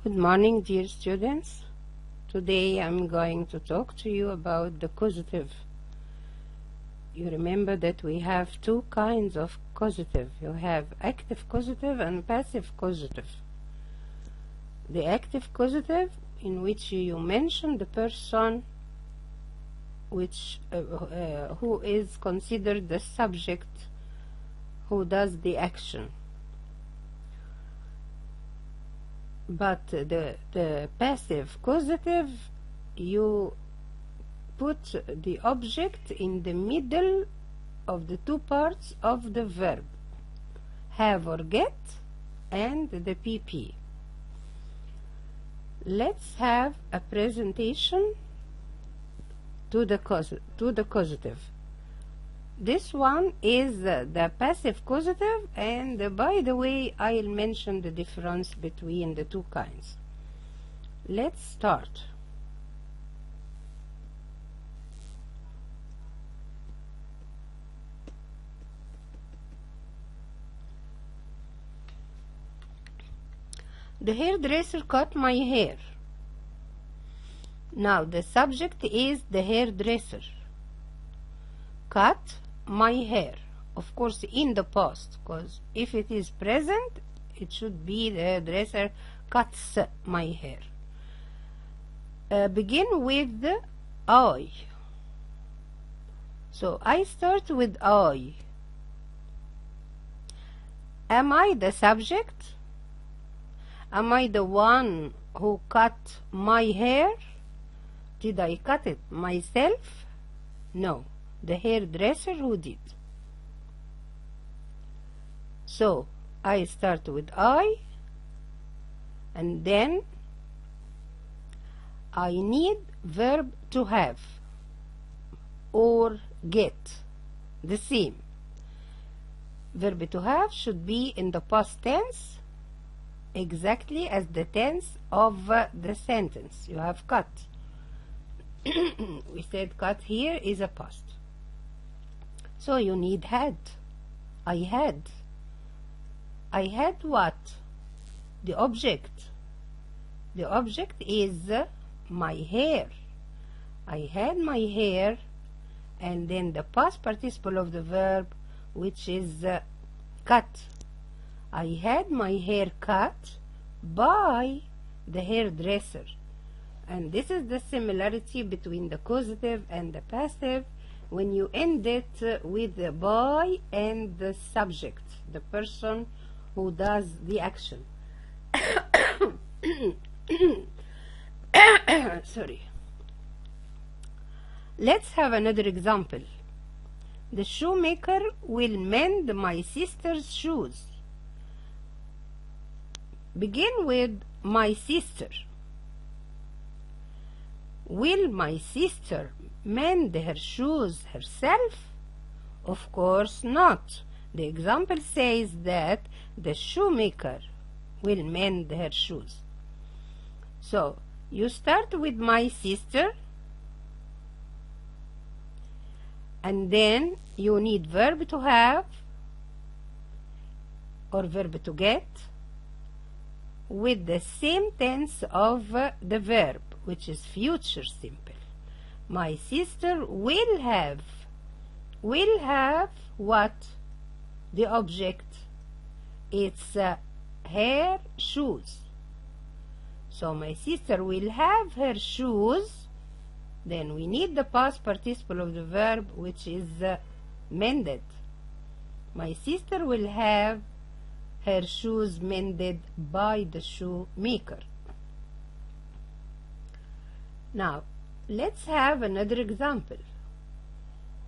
Good morning, dear students. Today I'm going to talk to you about the causative. You remember that we have two kinds of causative. You have active causative and passive causative. The active causative, in which you mention the person who is considered the subject who does the action. But the passive causative, you put the object in the middle of the two parts of the verb, have or get, and the PP. Let's have a presentation to the causative. This one is the passive causative, and by the way, I'll mention the difference between the two kinds. Let's start. The hairdresser cut my hair. Now the subject is the hairdresser. Cut my hair, of course in the past, because if it is present it should be the hairdresser cuts my hair. Begin with I. So I start with I. Am I the subject? Am I the one who cut my hair? Did I cut it myself? No. The hairdresser who did. So I start with I, and then I need verb to have or get, the same. Verb to have should be in the past tense, exactly as the tense of the sentence. You have cut. We said cut here is a past. So you need had. I had. I had what? The object. The object is my hair. I had my hair, and then the past participle of the verb, which is cut. I had my hair cut by the hairdresser. And this is the similarity between the causative and the passive. When you end it with the by and the subject, the person who does the action. Sorry. Let's have another example. The shoemaker will mend my sister's shoes. Begin with my sister. Will my sister mend her shoes herself? Of course not. The example says that the shoemaker will mend her shoes. So you start with my sister, and then you need verb to have or verb to get with the same tense of the verb, which is future simple. My sister will have what? The object. It's her shoes. So my sister will have her shoes. Then we need the past participle of the verb, which is mended. My sister will have her shoes mended by the shoemaker. Now, let's have another example.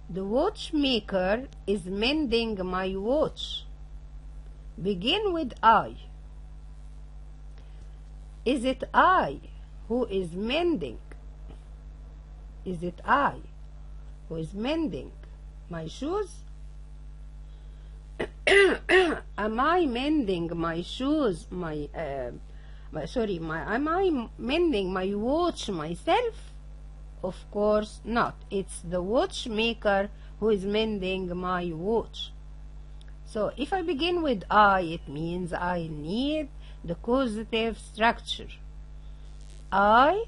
The watchmaker is mending my watch. Begin with I. Is it I who is mending? Is it I who is mending my shoes? Am I mending my shoes? Am I mending my watch myself? Of course not. It's the watchmaker who is mending my watch. So if I begin with I, it means I need the causative structure. I,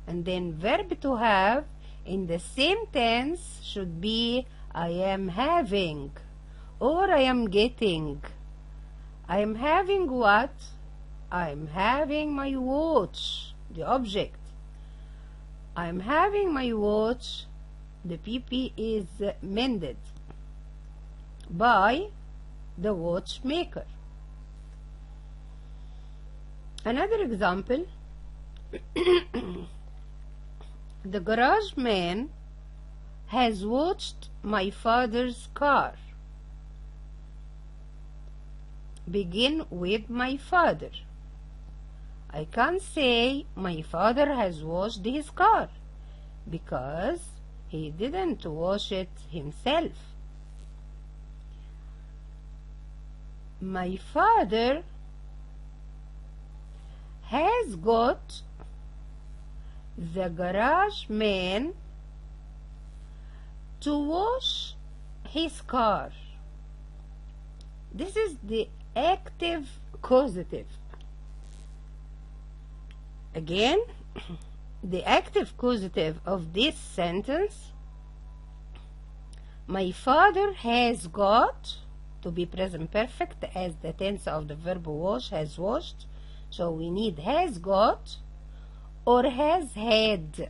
and then verb to have in the same tense should be I am having or I am getting. I am having what? I am having my watch, the object. I am having my watch. The PP is mended by the watchmaker. Another example, the garage man has watched my father's car. Begin with my father. I can't say my father has washed his car because he didn't wash it himself. My father has got the garage man to wash his car. This is the active causative. Again, the active causative of this sentence, my father has got, to be present perfect as the tense of the verb wash, has washed. So we need has got or has had.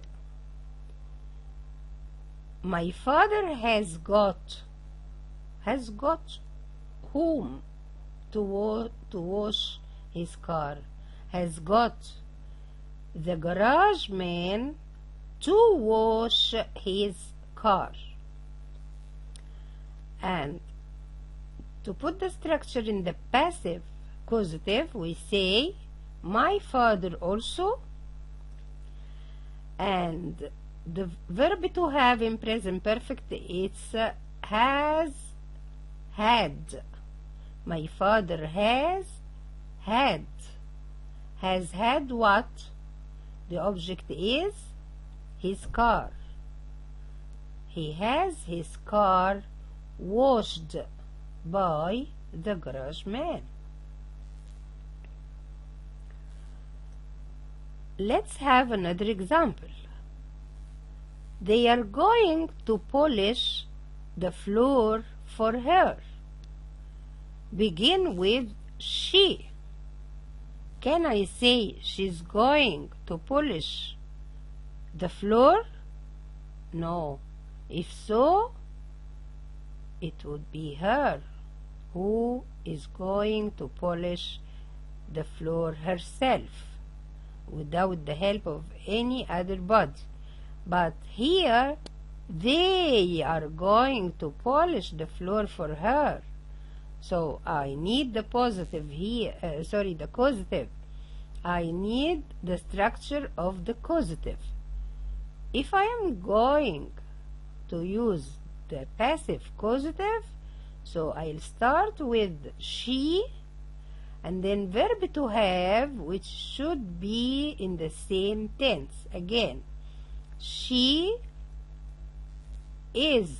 My father has got whom to wash his car? Has got the garage man to wash his car. And to put the structure in the passive causative, we say my father also, and the verb to have in present perfect, it's has had. My father has had. Has had what? The object is his car. He has his car washed by the garage man. Let's have another example. They are going to polish the floor for her. Begin with she. Can I say she's going to polish the floor? No. If so, it would be her who is going to polish the floor herself without the help of any other body. But here they are going to polish the floor for her. So I need the positive here, the causative. I need the structure of the causative. If I am going to use the passive causative, so I'll start with she and then verb to have, which should be in the same tense. Again, she is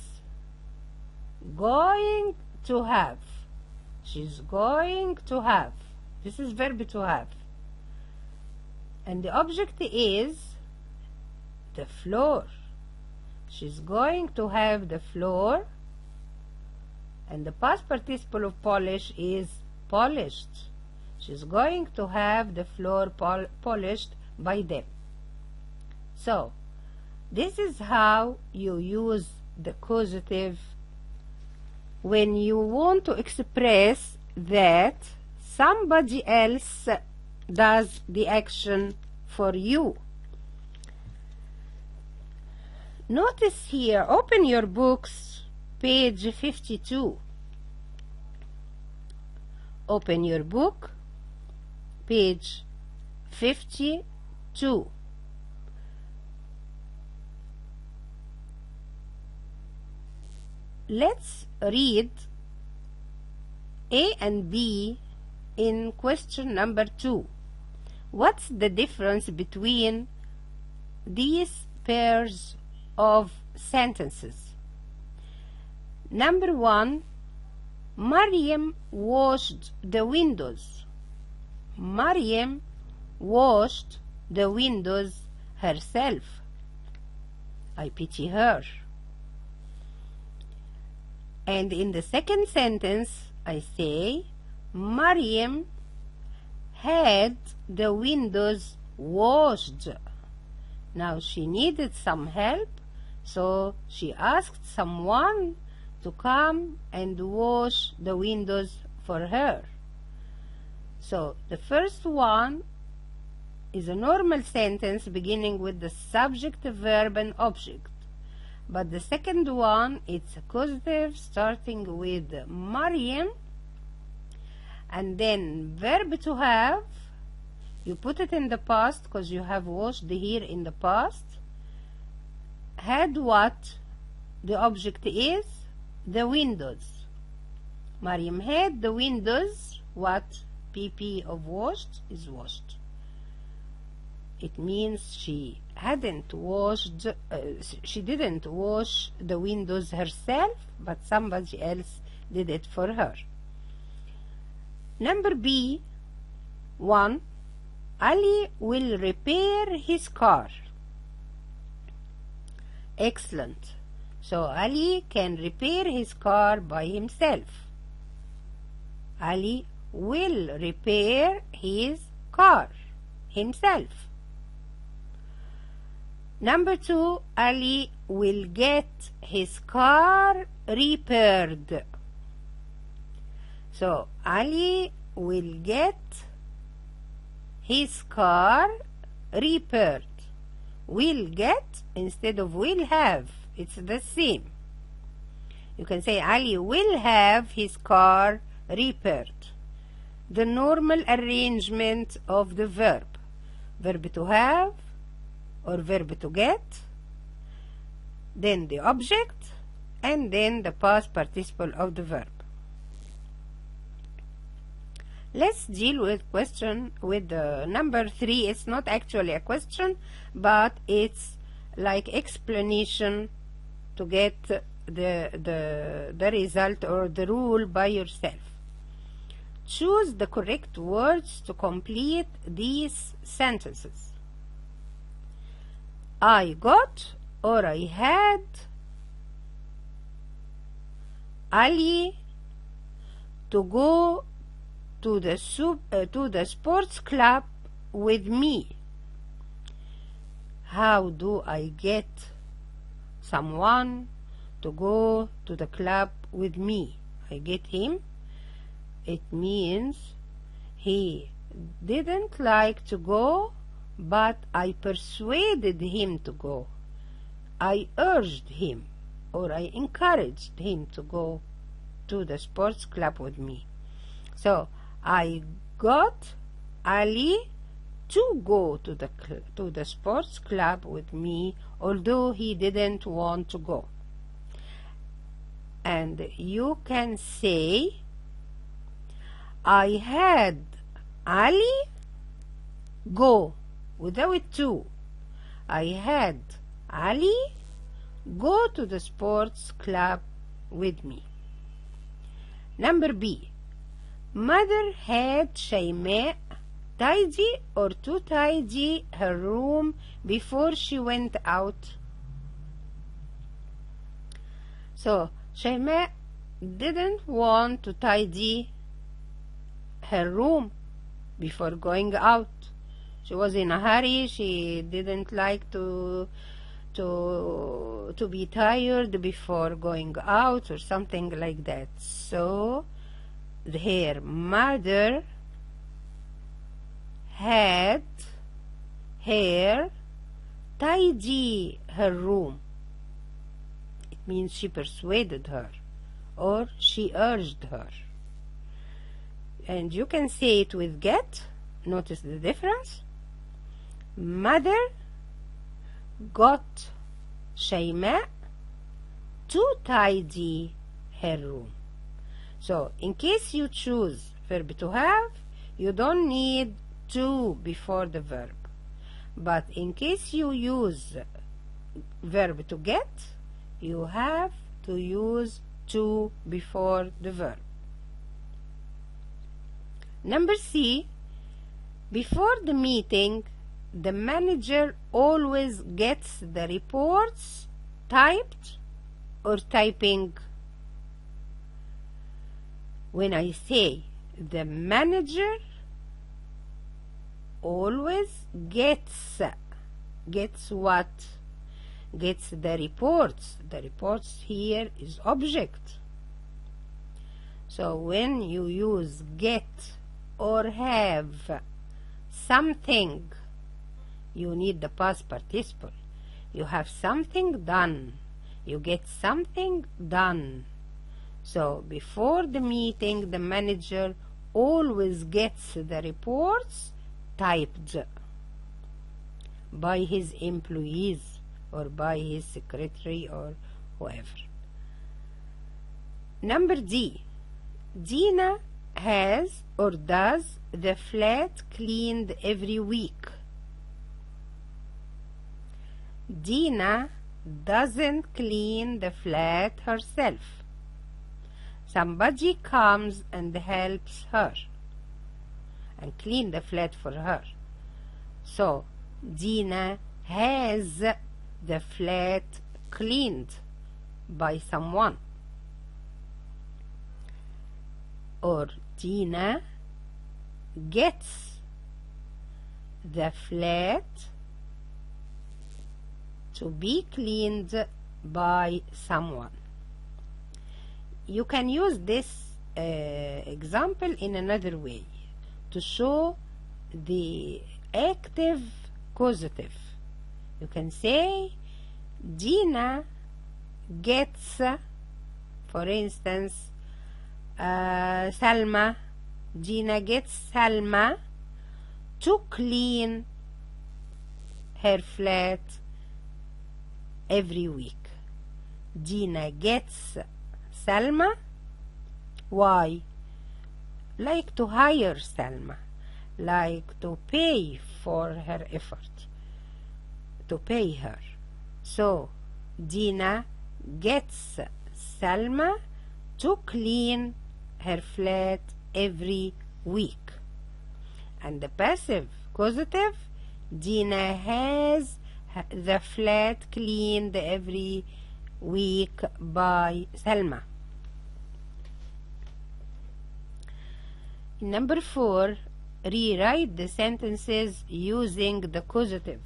going to have. She's going to have. This is verb to have. And the object is the floor. She's going to have the floor. And the past participle of polish is polished. She's going to have the floor polished by them. So, this is how you use the causative when you want to express that somebody else does the action for you. Notice here, open your books, page 52. Open your book, page 52. Let's read A and B in question number 2. What's the difference between these pairs of sentences? Number 1, Maryam washed the windows. Maryam washed the windows herself. I pity her. And in the second sentence, I say, Maryam had the windows washed. Now she needed some help, so she asked someone to come and wash the windows for her. So the first one is a normal sentence beginning with the subject, verb, and object. But the second one, it's a causative starting with Maryam, and then verb to have. You put it in the past because you have washed here in the past. Had what? The object is the windows. Maryam had the windows. What? PP of washed is washed. It means she didn't wash the windows herself, but somebody else did it for her. Number B, 1. Ali will repair his car. Excellent. So Ali can repair his car by himself. Ali will repair his car himself. Number 2, Ali will get his car repaired. So Ali will get his car repaired. Will get instead of will have. It's the same. You can say Ali will have his car repaired. The normal arrangement of the verb. Verb to have or verb to get, then the object, and then the past participle of the verb. Let's deal with number 3. It's not actually a question, but it's like explanation to get the result or the rule by yourself. Choose the correct words to complete these sentences. I got or I had Ali to go to the sports club with me. How do I get someone to go to the club with me? I get him. It means he didn't like to go, but I persuaded him to go. I urged him or I encouraged him to go to the sports club with me. So I got Ali to go to the sports club with me, although he didn't want to go. And you can say, I had Ali go without to. I had Ali go to the sports club with me. Number B. Mother had Shayma tidy or to tidy her room before she went out. So Shayma didn't want to tidy her room before going out. She was in a hurry. She didn't like to be tired before going out or something like that. So her mother had her tidy her room. It means she persuaded her or she urged her. And you can say it with get. Notice the difference. Mother got Shayma to tidy her room. So in case you choose verb to have, you don't need to before the verb. But in case you use verb to get, you have to use to before the verb. Number C, before the meeting, the manager always gets the reports typed or typing? When I say the manager always gets what? Gets the reports. The reports here is object. So when you use get or have something, you need the past participle. You have something done. You get something done. So before the meeting, the manager always gets the reports typed by his employees or by his secretary or whoever. Number D. Dina has or does the flat cleaned every week. Dina doesn't clean the flat herself. Somebody comes and helps her and clean the flat for her. So Dina has the flat cleaned by someone. Or Dina gets the flat to be cleaned by someone. You can use this example in another way to show the active causative. You can say Dina gets, for instance, Salma. Dina gets Salma to clean her flat every week. Dina gets Salma. Why? Like to hire Salma, like to pay for her effort, to pay her. So Dina gets Salma to clean her flat every week. And the passive causative, Dina has the flat cleaned every week by Salma. Number 4, rewrite the sentences using the causative.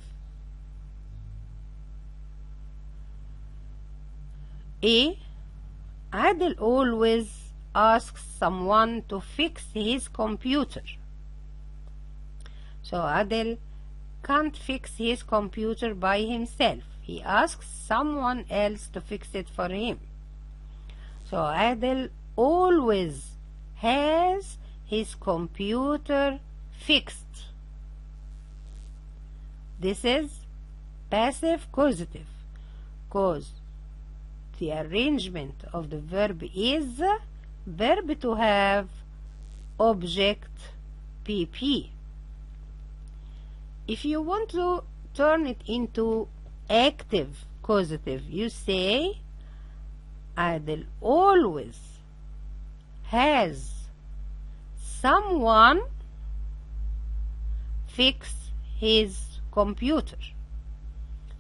A. Adil always asks someone to fix his computer. So Adil can't fix his computer by himself. He asks someone else to fix it for him. So Adil always has his computer fixed. This is passive causative, because the arrangement of the verb is verb to have, object, PP. If you want to turn it into active causative, you say Adil always has someone fix his computer,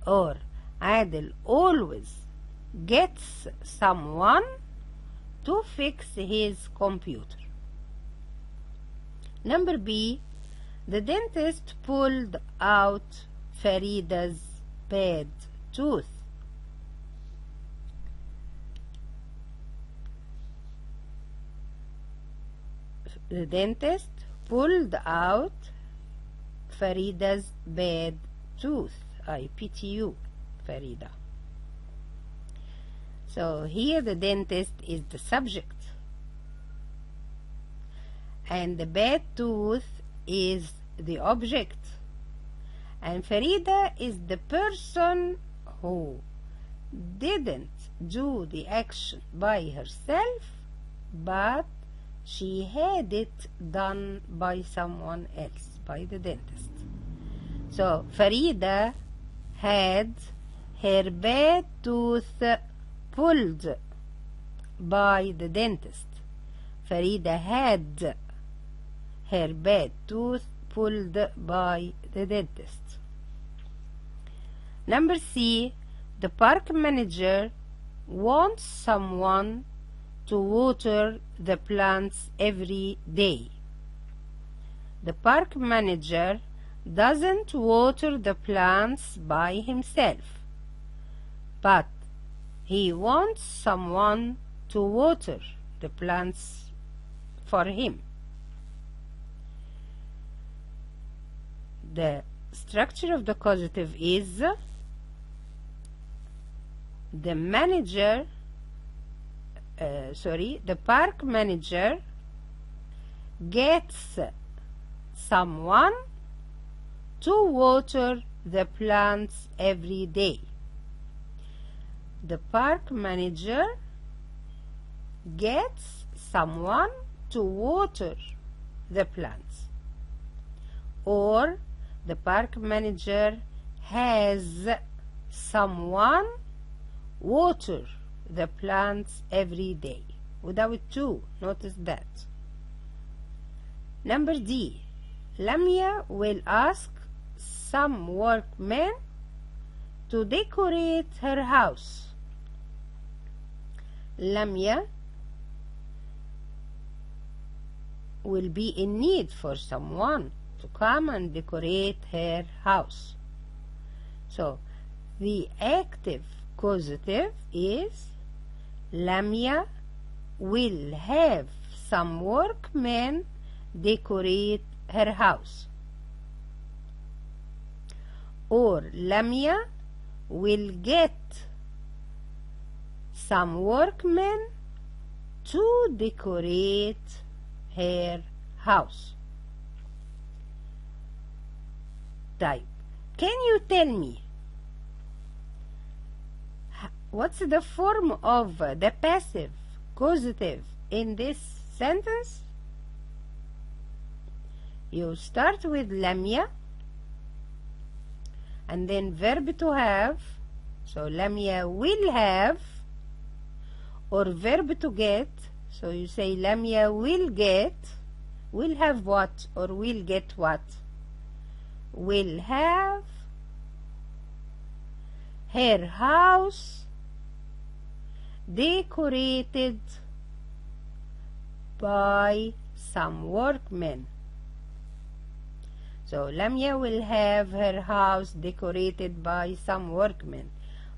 or Adil always gets someone to fix his computer. Number B, the dentist pulled out Farida's bad tooth. The dentist pulled out Farida's bad tooth. I pity you, Farida. So here the dentist is the subject, and the bad tooth is the object, and Farida is the person who didn't do the action by herself, but she had it done by someone else, by the dentist. So Farida had her bad tooth pulled by the dentist. Farida had her bad tooth pulled by the dentist. Number C, the park manager wants someone to water the plants every day. The park manager doesn't water the plants by himself, but he wants someone to water the plants for him. The structure of the causative is the park manager gets someone to water the plants every day. The park manager gets someone to water the plants. Or the park manager has someone water the plants every day. Without to, notice that. Number D, Lamia will ask some workmen to decorate her house. Lamia will be in need for someone to come and decorate her house. So the active causative is Lamia will have some workmen decorate her house. Or Lamia will get some workmen to decorate her house. Type. Can you tell me what's the form of the passive causative in this sentence? You start with Lamia and then verb to have. So Lamia will have, or verb to get. So you say Lamia will get, will have what, or will get what? Will have her house decorated by some workmen. So Lamia will have her house decorated by some workmen.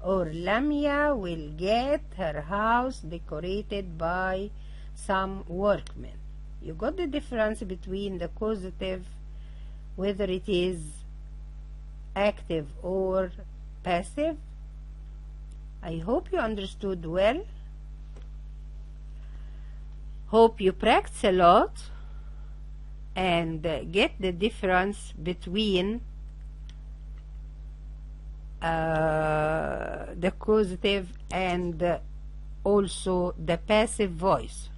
Or Lamia will get her house decorated by some workmen. You got the difference between the causative, whether it is active or passive? I hope you understood well. Hope you practice a lot and get the difference between the causative and also the passive voice.